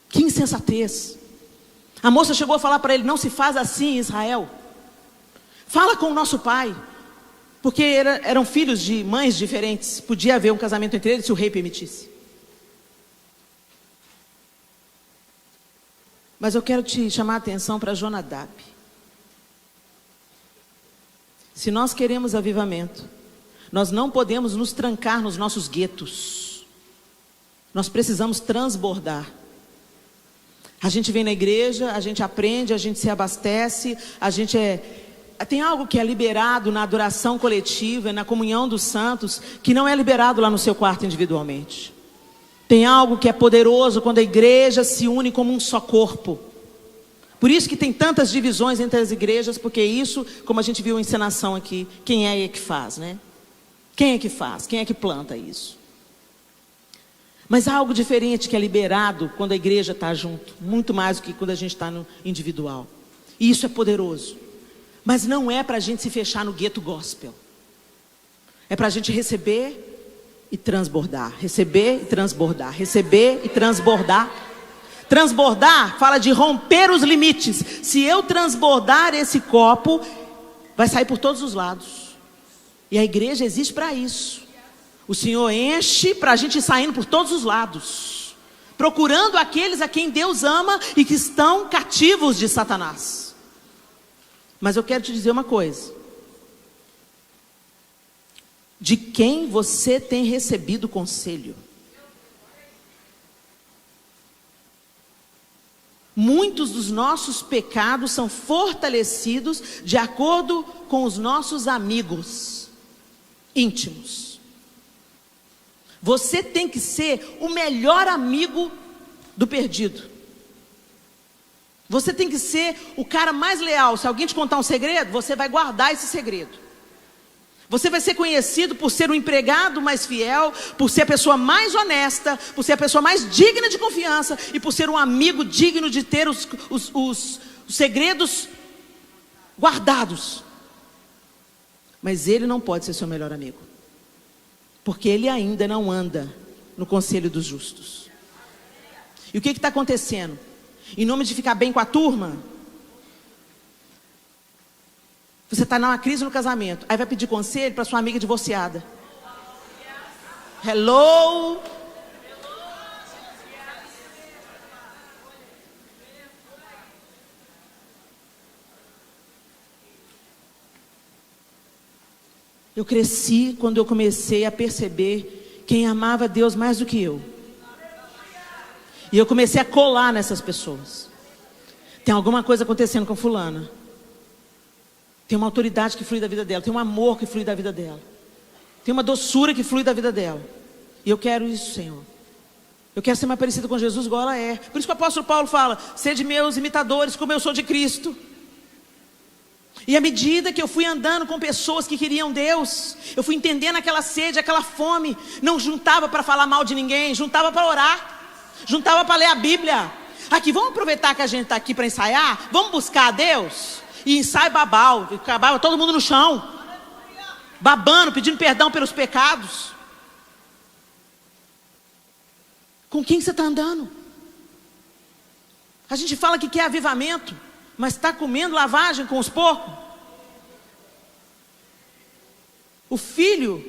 Que insensatez! A moça chegou a falar para ele: não se faz assim em Israel. Fala com o nosso pai. Porque eram filhos de mães diferentes. Podia haver um casamento entre eles se o rei permitisse. Mas eu quero te chamar a atenção para Jonadab. Se nós queremos avivamento, nós não podemos nos trancar nos nossos guetos. Nós precisamos transbordar. A gente vem na igreja, a gente aprende, a gente se abastece, tem algo que é liberado na adoração coletiva, na comunhão dos santos, que não é liberado lá no seu quarto individualmente. Tem algo que é poderoso quando a igreja se une como um só corpo. Por isso que tem tantas divisões entre as igrejas, porque isso, como a gente viu a encenação aqui, quem é que faz, né? Quem é que faz? Quem é que planta isso? Mas há algo diferente que é liberado quando a igreja está junto, muito mais do que quando a gente está no individual. E isso é poderoso. Mas não é para a gente se fechar no gueto gospel. É para a gente receber e transbordar. Receber e transbordar. Receber e transbordar. Transbordar fala de romper os limites. Se eu transbordar esse copo, vai sair por todos os lados. E a igreja existe para isso. O Senhor enche para a gente ir saindo por todos os lados, procurando aqueles a quem Deus ama e que estão cativos de Satanás. Mas eu quero te dizer uma coisa: de quem você tem recebido conselho? Muitos dos nossos pecados são fortalecidos de acordo com os nossos amigos íntimos. Você tem que ser o melhor amigo do perdido. Você tem que ser o cara mais leal. Se alguém te contar um segredo, você vai guardar esse segredo. Você vai ser conhecido por ser o empregado mais fiel, por ser a pessoa mais honesta, por ser a pessoa mais digna de confiança e por ser um amigo digno de ter os segredos guardados. Mas ele não pode ser seu melhor amigo, porque ele ainda não anda no conselho dos justos. E o que está acontecendo? Em nome de ficar bem com a turma, você está numa crise no casamento, aí vai pedir conselho para sua amiga divorciada. Hello? Eu cresci quando eu comecei a perceber quem amava Deus mais do que eu. E eu comecei a colar nessas pessoas. Tem alguma coisa acontecendo com fulana. Tem uma autoridade que flui da vida dela. Tem um amor que flui da vida dela. Tem uma doçura que flui da vida dela. E eu quero isso, Senhor. Eu quero ser mais parecida com Jesus igual ela é. Por isso que o apóstolo Paulo fala: sede meus imitadores como eu sou de Cristo. E à medida que eu fui andando com pessoas que queriam Deus, eu fui entendendo aquela sede, aquela fome. Não juntava para falar mal de ninguém, juntava para orar. Juntava para ler a Bíblia. Aqui, vamos aproveitar que a gente está aqui para ensaiar. Vamos buscar a Deus. E ensaio babau. Acabava todo mundo no chão, babando, pedindo perdão pelos pecados. Com quem você está andando? A gente fala que quer avivamento, mas está comendo lavagem com os porcos. O filho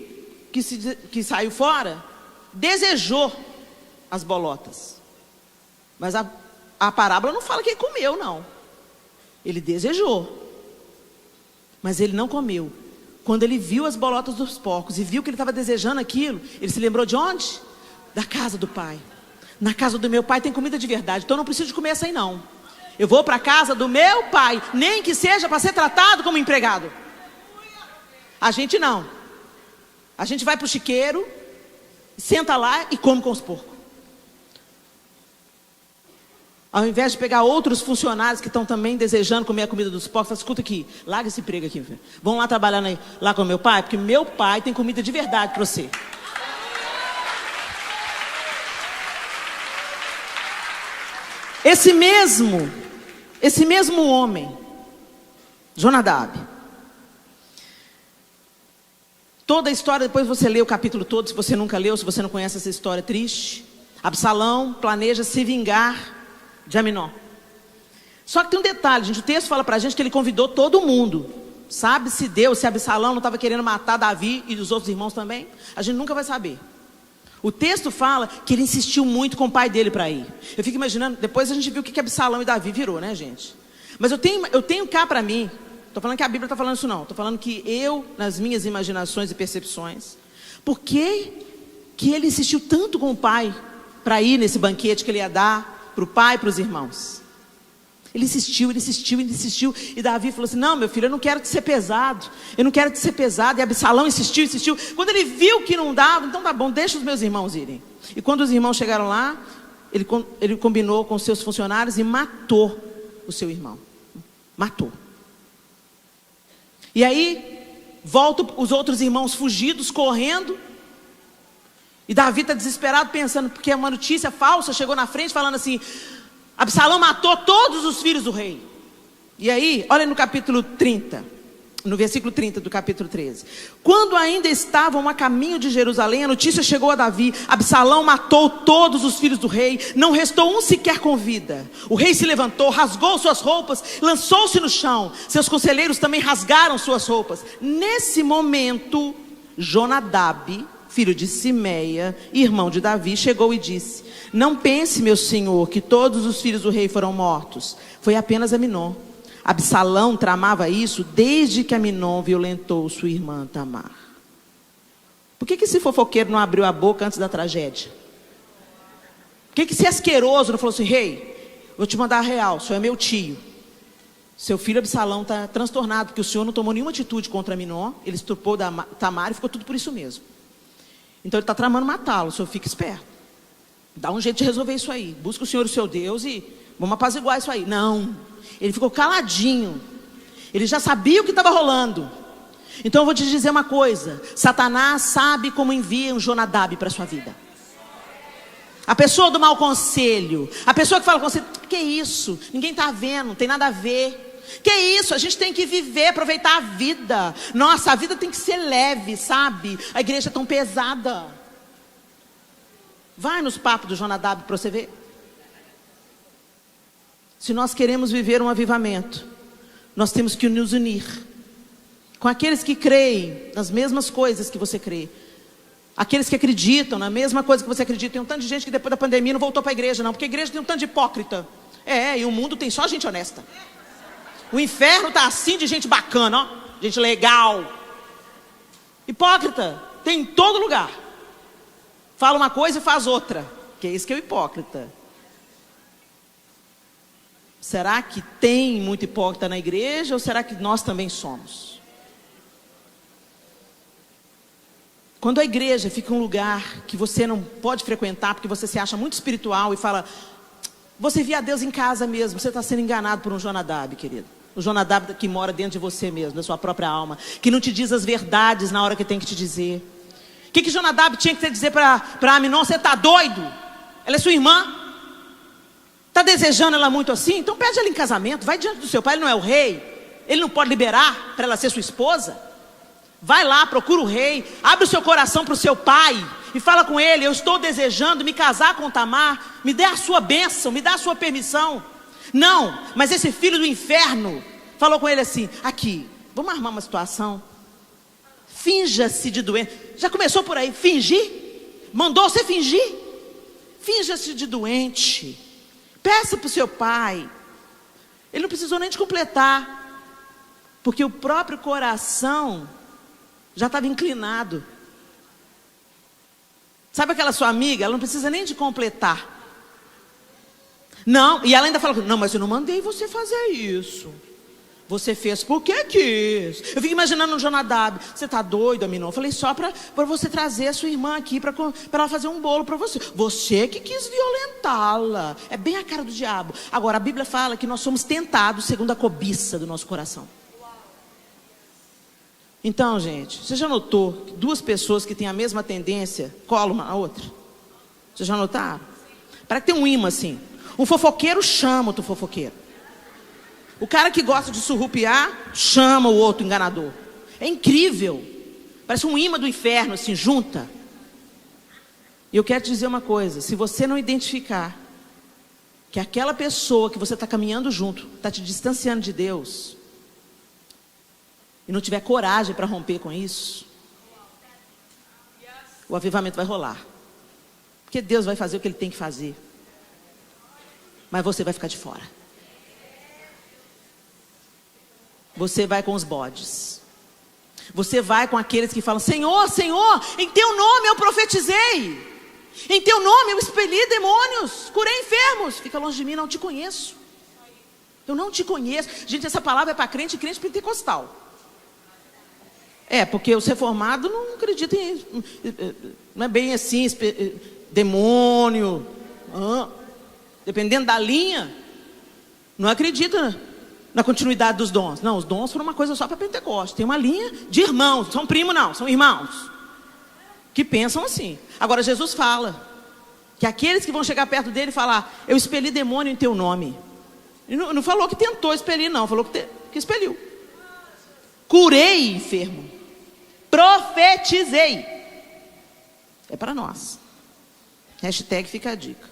que saiu fora desejou as bolotas, mas a parábola não fala que ele comeu, não. Ele desejou, mas ele não comeu. Quando ele viu as bolotas dos porcos e viu que ele estava desejando aquilo, ele se lembrou de onde? Da casa do pai. Na casa do meu pai tem comida de verdade, então eu não preciso de comer essa aí não. Eu vou para a casa do meu pai, nem que seja para ser tratado como empregado. A gente não. A gente vai para o chiqueiro, senta lá e come com os porcos. Ao invés de pegar outros funcionários que estão também desejando comer a comida dos porcos, fala, escuta aqui, larga esse emprego aqui, filho. Vão lá trabalhar lá com o meu pai, porque meu pai tem comida de verdade para você. Esse mesmo homem, Jonadab, toda a história, depois você lê o capítulo todo, se você nunca leu, se você não conhece essa história triste. Absalão planeja se vingar de Aminon. Só que tem um detalhe, gente, o texto fala pra gente que ele convidou todo mundo. Sabe se Deus, se Absalão não estava querendo matar Davi e os outros irmãos também? A gente nunca vai saber. O texto fala que ele insistiu muito com o pai dele para ir. Eu fico imaginando, depois a gente viu o que Absalão e Davi virou, né, gente? Mas eu tenho cá para mim, estou falando que a Bíblia está falando isso não, estou falando que eu, nas minhas imaginações e percepções, por que ele insistiu tanto com o pai para ir nesse banquete que ele ia dar para o pai e para os irmãos? Ele insistiu, e Davi falou assim, não, meu filho, eu não quero te ser pesado, e Absalão insistiu, quando ele viu que não dava, então tá bom, deixa os meus irmãos irem. E quando os irmãos chegaram lá, ele combinou com os seus funcionários e matou o seu irmão, matou. E aí, voltam os outros irmãos fugidos, correndo, e Davi está desesperado pensando, porque uma notícia falsa chegou na frente falando assim, Absalão matou todos os filhos do rei. E aí, olha no capítulo 30, no versículo 30 do capítulo 13. Quando ainda estavam a caminho de Jerusalém, a notícia chegou a Davi, Absalão matou todos os filhos do rei, não restou um sequer com vida. O rei se levantou, rasgou suas roupas, lançou-se no chão, seus conselheiros também rasgaram suas roupas. Nesse momento, Jonadab, filho de Simeia, irmão de Davi, chegou e disse, não pense, meu senhor, que todos os filhos do rei foram mortos. Foi apenas Aminon. Absalão tramava isso desde que Aminon violentou sua irmã Tamar. Por que esse fofoqueiro não abriu a boca antes da tragédia? Por que esse asqueroso não falou assim, rei, vou te mandar a real, o senhor é meu tio. Seu filho Absalão está transtornado, porque o senhor não tomou nenhuma atitude contra Aminon, ele estuprou Tamar e ficou tudo por isso mesmo. Então ele está tramando matá-lo, o senhor fica esperto. Dá um jeito de resolver isso aí. Busca o Senhor, o seu Deus, e vamos apaziguar isso aí. Não, ele ficou caladinho. Ele já sabia o que estava rolando. Então eu vou te dizer uma coisa, Satanás sabe como envia um Jonadab para a sua vida. A pessoa do mau conselho, a pessoa que fala com você, que isso, ninguém está vendo, não tem nada a ver. Que isso, a gente tem que viver, aproveitar a vida. Nossa, a vida tem que ser leve, sabe? A igreja é tão pesada. Vai nos papos do Jonadab para você ver. Se nós queremos viver um avivamento, nós temos que nos unir com aqueles que creem nas mesmas coisas que você crê. Aqueles que acreditam na mesma coisa que você acredita. Tem um tanto de gente que depois da pandemia não voltou para a igreja não, porque a igreja tem um tanto de hipócrita. E o mundo tem só gente honesta. O inferno está assim de gente bacana, ó, gente legal. Hipócrita tem em todo lugar. Fala uma coisa e faz outra, que é isso que é o hipócrita. Será que tem muito hipócrita na igreja ou será que nós também somos? Quando a igreja fica um lugar que você não pode frequentar porque você se acha muito espiritual e fala, você via Deus em casa mesmo, você está sendo enganado por um Jonadab, querido. O Jonadab que mora dentro de você mesmo, da sua própria alma, que não te diz as verdades na hora que tem que te dizer. O que Jonadab tinha que dizer para Aminon? Você está doido? Ela é sua irmã? Está desejando ela muito assim? Então pede ela em casamento, vai diante do seu pai, ele não é o rei, ele não pode liberar para ela ser sua esposa? Vai lá, procura o rei, abre o seu coração para o seu pai e fala com ele, eu estou desejando me casar com Tamar, me dê a sua bênção, me dá a sua permissão. Não, mas esse filho do inferno falou com ele assim, aqui, vamos armar uma situação. Finja-se de doente. Já começou por aí, fingir? Mandou você fingir? Finja-se de doente. Peça para o seu pai. Ele não precisou nem de completar, porque o próprio coração já estava inclinado. Sabe aquela sua amiga? Ela não precisa nem de completar. Não, e ela ainda fala, não, mas eu não mandei você fazer isso. Você fez porque quis. Eu fico imaginando o Jonadab. Você tá doido, Aminon? Eu falei só para você trazer a sua irmã aqui para ela fazer um bolo para você. Você que quis violentá-la. É bem a cara do diabo. Agora, a Bíblia fala que nós somos tentados segundo a cobiça do nosso coração. Então, gente, você já notou que duas pessoas que têm a mesma tendência colam uma a outra? Vocês já notaram? Parece que tem um imã assim. Um fofoqueiro chama outro fofoqueiro. O cara que gosta de surrupiar chama o outro enganador. É incrível. Parece um imã do inferno, assim, junta. E eu quero te dizer uma coisa. Se você não identificar que aquela pessoa que você está caminhando junto está te distanciando de Deus, e não tiver coragem para romper com isso, o avivamento vai rolar. Porque Deus vai fazer o que Ele tem que fazer. Mas você vai ficar de fora. Você vai com os bodes. Você vai com aqueles que falam: Senhor, Senhor, em teu nome eu profetizei. Em teu nome eu expeli demônios, curei enfermos. Fica longe de mim, não te conheço. Eu não te conheço. Gente, essa palavra é para crente e crente pentecostal. É, porque os reformados não acreditam em... Não é bem assim, demônio. Dependendo da linha, não acredita na continuidade dos dons. Não, os dons foram uma coisa só para Pentecostes. Tem uma linha de irmãos, são primos não, são irmãos que pensam assim. Agora Jesus fala que aqueles que vão chegar perto dele e falar: eu expeli demônio em teu nome. Ele não falou que tentou expelir, não, falou que expeliu. Curei enfermo, profetizei. É para nós. Hashtag fica a dica.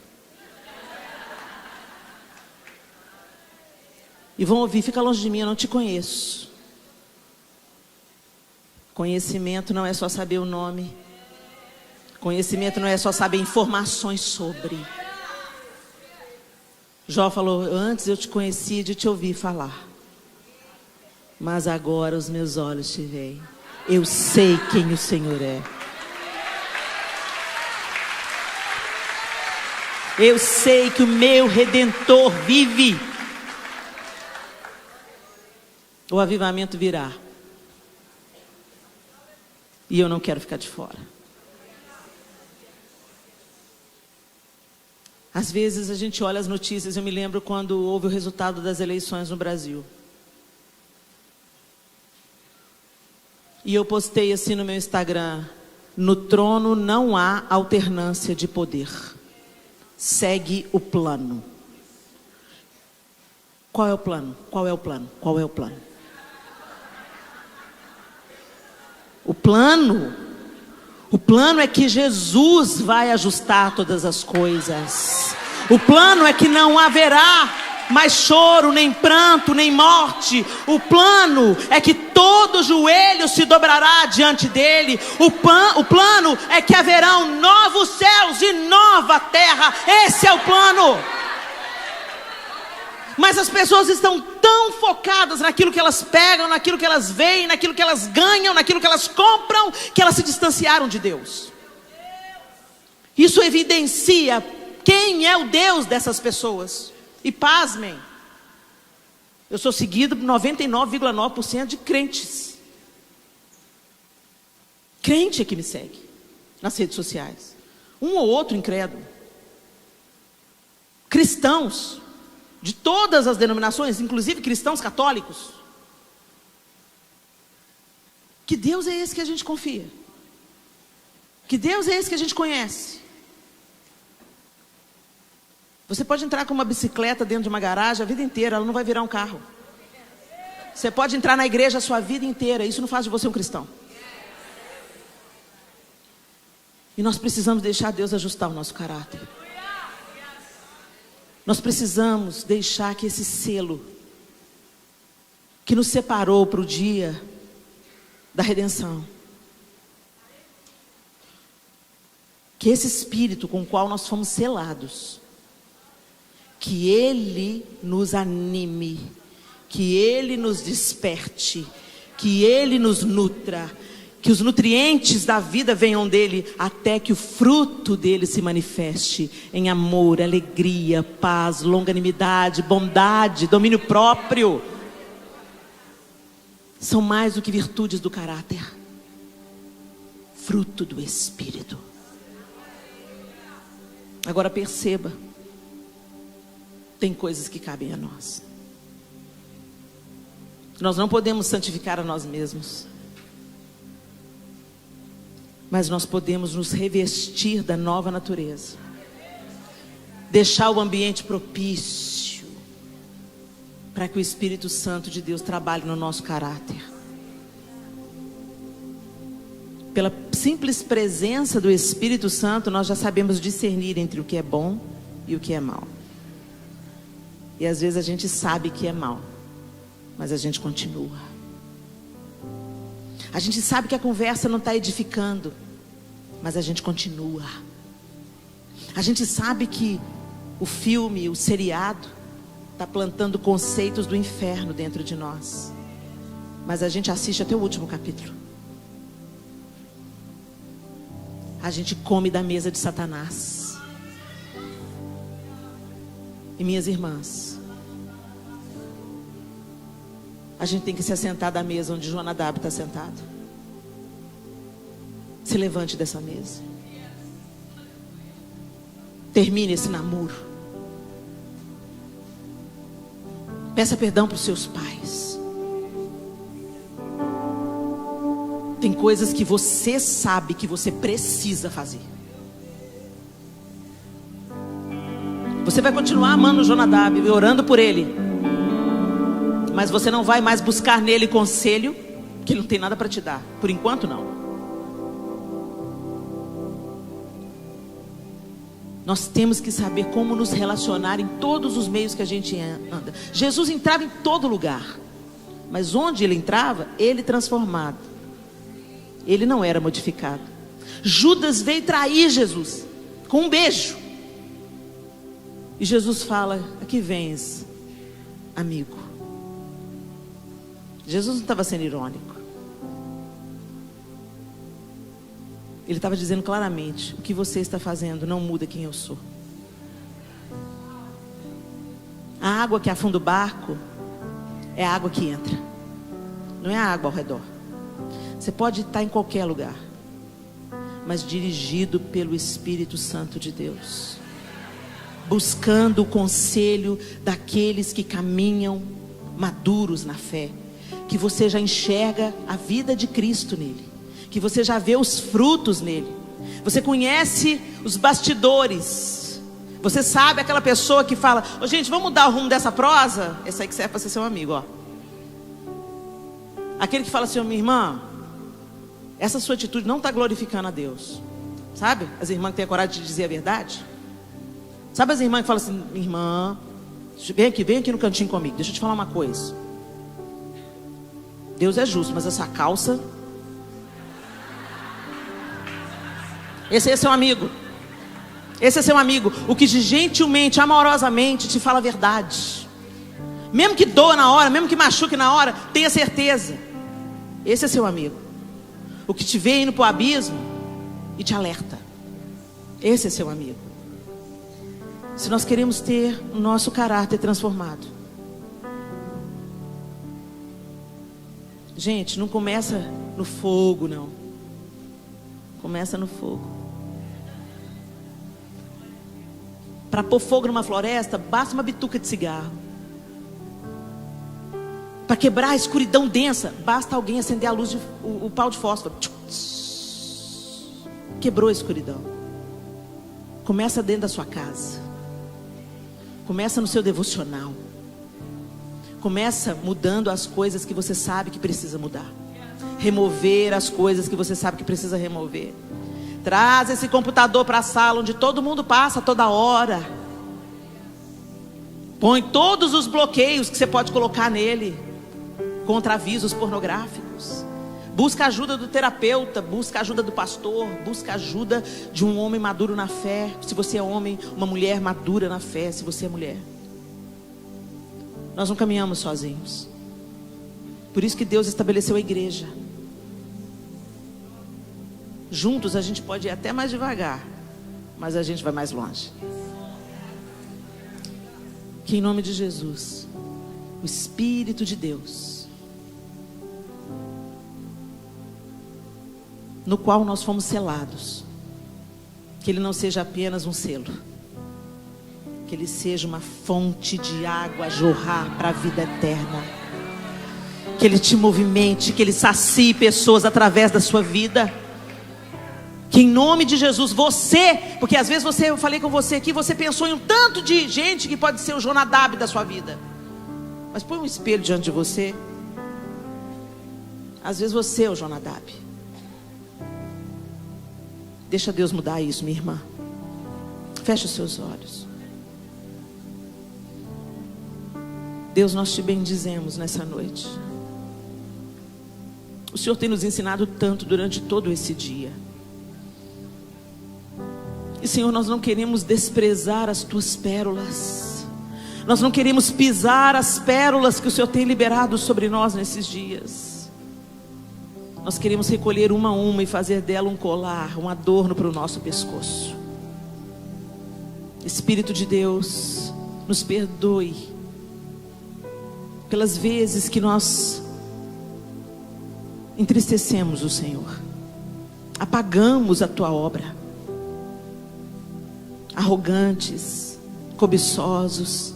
E vão ouvir: fica longe de mim, eu não te conheço. Conhecimento não é só saber o nome. Conhecimento não é só saber informações sobre. Jó falou: antes eu te conhecia de te ouvir falar, mas agora os meus olhos te veem. Eu sei quem o Senhor é. Eu sei que o meu Redentor vive. O avivamento virá. E eu não quero ficar de fora. Às vezes a gente olha as notícias. Eu me lembro quando houve o resultado das eleições no Brasil. E eu postei assim no meu Instagram: no trono não há alternância de poder. Segue o plano. Qual é o plano? Qual é o plano? Qual é o plano? O plano é que Jesus vai ajustar todas as coisas. O plano é que não haverá mais choro, nem pranto, nem morte. O plano é que todo joelho se dobrará diante dele. O plano é que haverão novos céus e nova terra. Esse é o plano. Mas as pessoas estão tão focadas naquilo que elas pegam, naquilo que elas veem, naquilo que elas ganham, naquilo que elas compram, que elas se distanciaram de Deus. Isso evidencia quem é o Deus dessas pessoas. E pasmem, eu sou seguido por 99,9% de crentes. Crente é que me segue nas redes sociais. Um ou outro incrédulo. Cristãos de todas as denominações, inclusive cristãos católicos. Que Deus é esse que a gente confia? Que Deus é esse que a gente conhece? Você pode entrar com uma bicicleta dentro de uma garagem a vida inteira, ela não vai virar um carro. Você pode entrar na igreja a sua vida inteira, isso não faz de você um cristão. E nós precisamos deixar Deus ajustar o nosso caráter. Nós precisamos deixar que esse selo que nos separou para o dia da redenção, que esse Espírito com o qual nós fomos selados, que Ele nos anime, que Ele nos desperte, que Ele nos nutra, que os nutrientes da vida venham dele, até que o fruto dele se manifeste em amor, alegria, paz, longanimidade, bondade, domínio próprio. são mais do que virtudes do caráter. Fruto do Espírito. Agora perceba, tem coisas que cabem a nós. Nós não podemos santificar a nós mesmos, mas nós podemos nos revestir da nova natureza, deixar o ambiente propício para que o Espírito Santo de Deus trabalhe no nosso caráter. Pela simples presença do Espírito Santo, nós já sabemos discernir entre o que é bom e o que é mal. E às vezes a gente sabe que é mal, mas a gente continua. A gente sabe que a conversa não está edificando, mas a gente continua. A gente sabe que o filme, o seriado, está plantando conceitos do inferno dentro de nós, mas a gente assiste até o último capítulo. A gente come da mesa de Satanás. E minhas irmãs, a gente tem que se assentar da mesa onde Jonadab está sentado. Se levante dessa mesa. Termine esse namoro. Peça perdão para os seus pais. Tem coisas que você sabe que você precisa fazer. Você vai continuar amando Jonadab, orando por ele, mas você não vai mais buscar nele conselho, que ele não tem nada para te dar. Por enquanto não. Nós temos que saber como nos relacionar em todos os meios que a gente anda. Jesus entrava em todo lugar, mas onde ele entrava, ele transformado. Ele não era modificado. Judas veio trair Jesus com um beijo. E Jesus fala: aqui vens, amigo. Jesus não estava sendo irônico. Ele estava dizendo claramente: o que você está fazendo não muda quem eu sou. A água que afunda o barco é a água que entra, não é a água ao redor. Você pode estar em qualquer lugar, mas dirigido pelo Espírito Santo de Deus, buscando o conselho daqueles que caminham maduros na fé, que você já enxerga a vida de Cristo nele, que você já vê os frutos nele, você conhece os bastidores, você sabe aquela pessoa que fala: ô, gente, vamos mudar o rumo dessa prosa? Essa aí que serve para ser seu amigo, ó. Aquele que fala assim: ô, minha irmã, essa sua atitude não está glorificando a Deus. Sabe? As irmãs que têm a coragem de dizer a verdade. Sabe as irmãs que falam assim: minha irmã, vem aqui no cantinho comigo, deixa eu te falar uma coisa. Deus é justo, mas essa calça... Esse é seu amigo. Esse é seu amigo. O que gentilmente, amorosamente te fala a verdade. Mesmo que doa na hora, mesmo que machuque na hora, tenha certeza. Esse é seu amigo. O que te vê indo para o abismo e te alerta. Esse é seu amigo. Se nós queremos ter o nosso caráter transformado, gente, não começa no fogo, não. Começa no fogo. Para pôr fogo numa floresta, basta uma bituca de cigarro. Para quebrar a escuridão densa, basta alguém acender a luz, o pau de fósforo. Quebrou a escuridão. Começa dentro da sua casa. Começa no seu devocional. Começa mudando as coisas que você sabe que precisa mudar. Remover as coisas que você sabe que precisa remover. Traz esse computador para a sala onde todo mundo passa toda hora. Põe todos os bloqueios que você pode colocar nele, contra avisos pornográficos. Busca a ajuda do terapeuta, busca a ajuda do pastor, busca a ajuda de um homem maduro na fé. Se você é homem, uma mulher madura na fé, se você é mulher. Nós não caminhamos sozinhos. Por isso que Deus estabeleceu a igreja. Juntos a gente pode ir até mais devagar, mas a gente vai mais longe. Que em nome de Jesus, o Espírito de Deus no qual nós fomos selados. Que ele não seja apenas um selo, que ele seja uma fonte de água a jorrar para a vida eterna. Que ele te movimente, que ele sacie pessoas através da sua vida. Que em nome de Jesus, porque às vezes eu falei com você aqui, você pensou em um tanto de gente que pode ser o Jonadab da sua vida. Mas põe um espelho diante de você. Às vezes você é o Jonadab. Deixa Deus mudar isso, minha irmã. Feche os seus olhos. Deus, nós te bendizemos nessa noite. O Senhor tem nos ensinado tanto durante todo esse dia. E Senhor, nós não queremos desprezar as tuas pérolas. Nós não queremos pisar as pérolas que o Senhor tem liberado sobre nós nesses dias. Nós queremos recolher uma a uma e fazer dela um colar, um adorno para o nosso pescoço. Espírito de Deus, nos perdoe pelas vezes que nós entristecemos o Senhor, apagamos a tua obra, arrogantes, cobiçosos,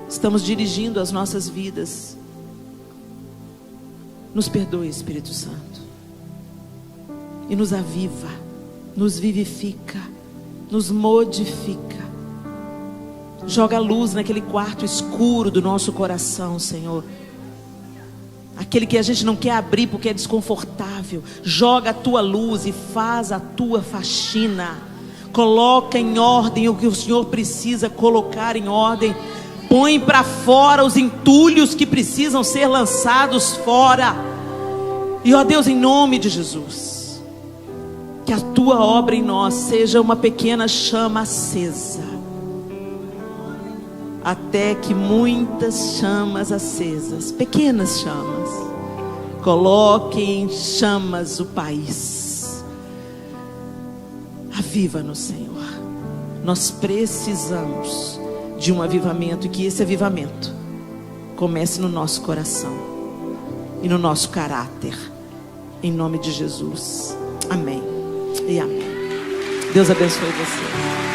estamos dirigindo as nossas vidas. Nos perdoe, Espírito Santo, e nos aviva, nos vivifica, nos modifica. Joga luz naquele quarto escuro do nosso coração, Senhor, aquele que a gente não quer abrir porque é desconfortável. Joga a tua luz e faz a tua faxina. Coloca em ordem o que o Senhor precisa colocar em ordem. Põe para fora os entulhos que precisam ser lançados fora. E ó Deus, em nome de Jesus, que a tua obra em nós seja uma pequena chama acesa, até que muitas chamas acesas, pequenas chamas, coloquem em chamas o país. Aviva-nos, Senhor. Nós precisamos de um avivamento, e que esse avivamento comece no nosso coração e no nosso caráter, em nome de Jesus. Amém e amém. Deus abençoe você.